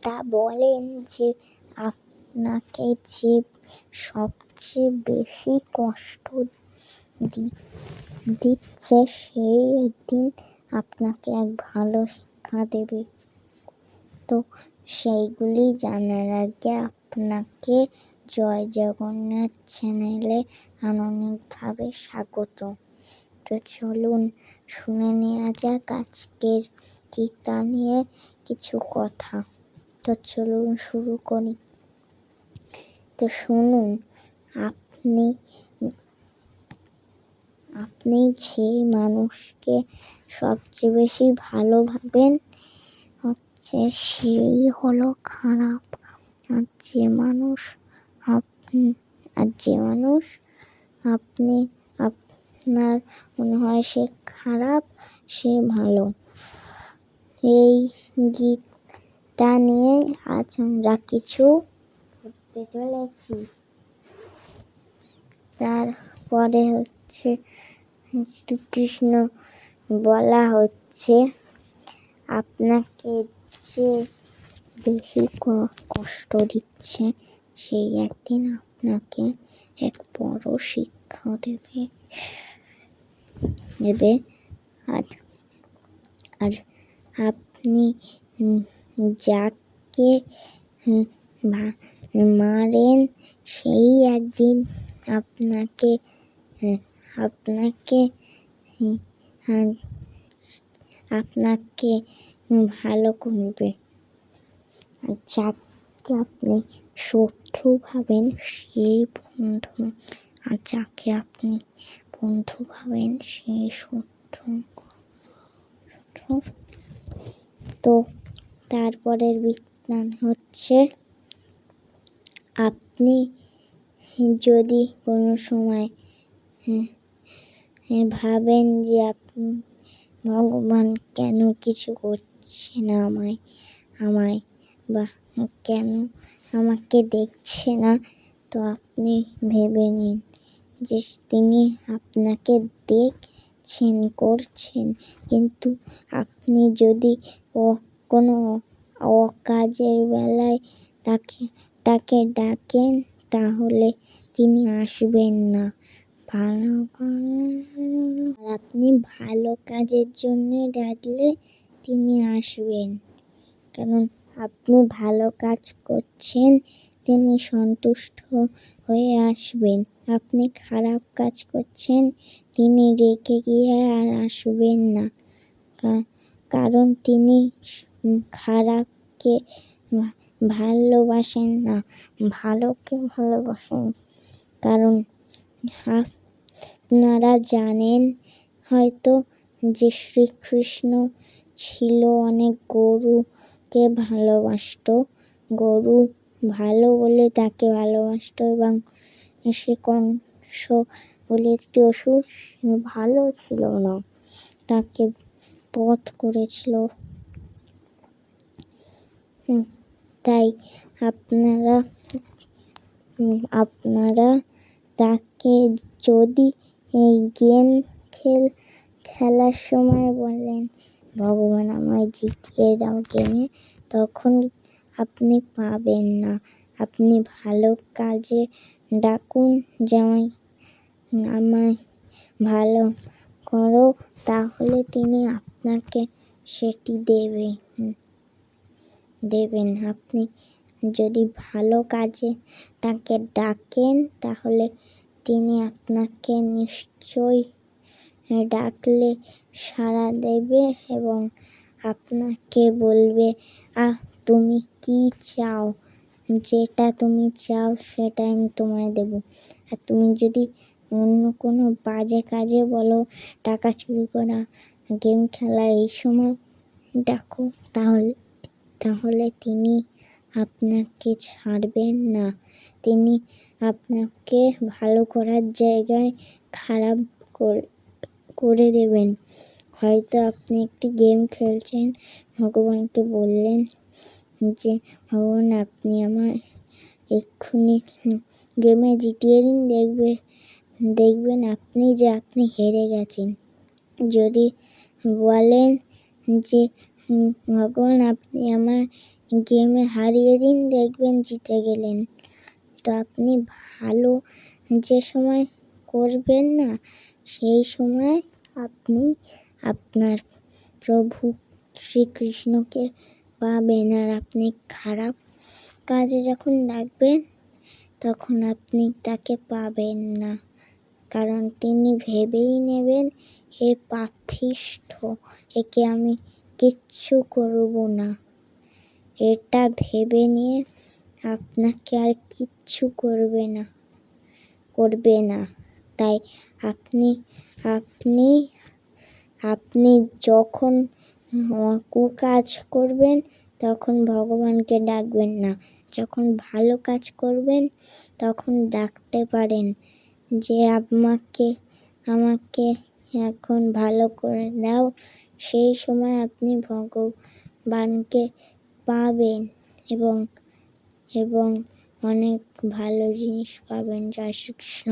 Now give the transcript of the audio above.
তা বলেন যে আপনাকে যে সবচেয়ে বেশি কষ্ট দিচ্ছে সেই একদিন আপনাকে এক ভালো শিক্ষা দেবে। তো সেইগুলি জানার আগে আপনাকে জয় জগন্নাথ চ্যানেলে আন্তরিকভাবে স্বাগত। তো চলুন শুনে নেওয়া যাক আজকের গীতা নিয়ে কিছু কথা। তো চলুন শুরু করি। তো শুনুন, আপনি যে মানুষকে সবচেয়ে বেশি ভালোবাসেন সেই হলো খারাপ। আর যে মানুষ আপনার মনে হয় সে খারাপ, সে ভালো। এই গীতা নিয়ে আজ আমরা কিছু করতে চলেছি। তারপরে শ্রীকৃষ্ণ বলা হচ্ছে, আপনাকে যে বেশি কষ্ট দিচ্ছে সেই একদিন আপনাকে এক বড় শিক্ষা দেবে। আর আপনি যাকে মারেন সেই একদিন আপনাকে ভালো করবে। যাকে আপনি শত্রু ভাবেন সেই বন্ধু, আর যাকে আপনি বন্ধু ভাবেন সেই শত্রু। তো তারপরের বিজ্ঞান হচ্ছে, আপনি যদি কোনো সময় ভাবেন যে আপনি ভগবান কেন কিছু করছে না আমায় বা কেন আমাকে দেখছে না, তো আপনি ভেবে নিন যে তিনি আপনাকে করছেন, কিন্তু আপনি যদি কোনো অকাজের বেলায় তাকে ডাকেন তাহলে তিনি আসবেন না। আর আপনি ভালো কাজের জন্য ডাকলে তিনি আসবেন, কারণ আপনি ভালো কাজ করছেন, তিনি সন্তুষ্ট হয়ে আসবেন। আপনি খারাপ কাজ করছেন, তিনি রেগে গিয়ে আর আসবেন না, কারণ তিনি খারাপকে ভালোবাসেন না, ভালোকে ভালোবাসেন। কারণ আপনারা জানেন হয়তো যে শ্রীকৃষ্ণ ছিল অনেক গরুকে ভালোবাসতো, গরু ভালো বলে তাকে ভালোবাসতো, এবং সে কংস বলে একটি অসুর ভালো ছিল না, তাকে বধ করেছিল। তাই আপনারা তাকে যদি এই গেম খেলার সময় বলেন, ভগবান আমায় জিতিয়ে দাও গেমে, তখন আপনি পাবেন না। আপনি ভালো কাজে ডাকুন, যেমন আমায় ভালো করো, তাহলে তিনি আপনাকে সেটি দেবেন। আপনি যদি ভালো কাজে তাকে ডাকেন তাহলে তিনি আপনাকে নিশ্চয়ই ডাকলে সাড়া দেবে এবং আপনাকে বলবে, তুমি কি চাও, যেটা তুমি চাও সেটা আমি তোমায় দেব। আর তুমি যদি অন্য কোনো বাজে কাজে বলো, টাকা চুরি করা, গেম খেলা, এই সময় ডাকো, তাহলে তিনি আপনাকে ছাড়বেন না। তিনি আপনাকে ভালো করার জায়গায় খারাপ করে দেবেন। হয়তো আপনি একটি গেম খেলছেন, ভগবানকে বললেন যে ভগবান আপনি আমায় এক্ষুনি গেমে জিতিয়ে দিন, দেখবেন আপনি হেরে গেছেন। যদি বলেন যে ভগবান আপনি আমায় গেমে হারিয়ে দিন, দেখবেন জিতে গেলেন। তো আপনি ভালো যে সময় করবেন না, সেই সময় আপনি আপনার প্রভু শ্রীকৃষ্ণকে পাবেন। আর আপনি খারাপ কাজে যখন লাগবেন, তখন আপনি তাকে পাবেন না, কারণ তিনি ভেবেই নেবেন এ পাপিষ্ঠ, একে আমি কিচ্ছু করব না। এটা ভেবে নিয়ে আপনাকে আর কিচ্ছু করবে না। তাই আপনি যখন কুকাজ করবেন, তখন ভগবানকে ডাকবেন না। যখন ভালো কাজ করবেন, তখন ডাকতে পারেন যে আমাকে এখন ভালো করে দাও। সেই সময় আপনি ভগবানকে পাবেন এবং অনেক ভালো জিনিস পাবেন। জয় শ্রীকৃষ্ণ।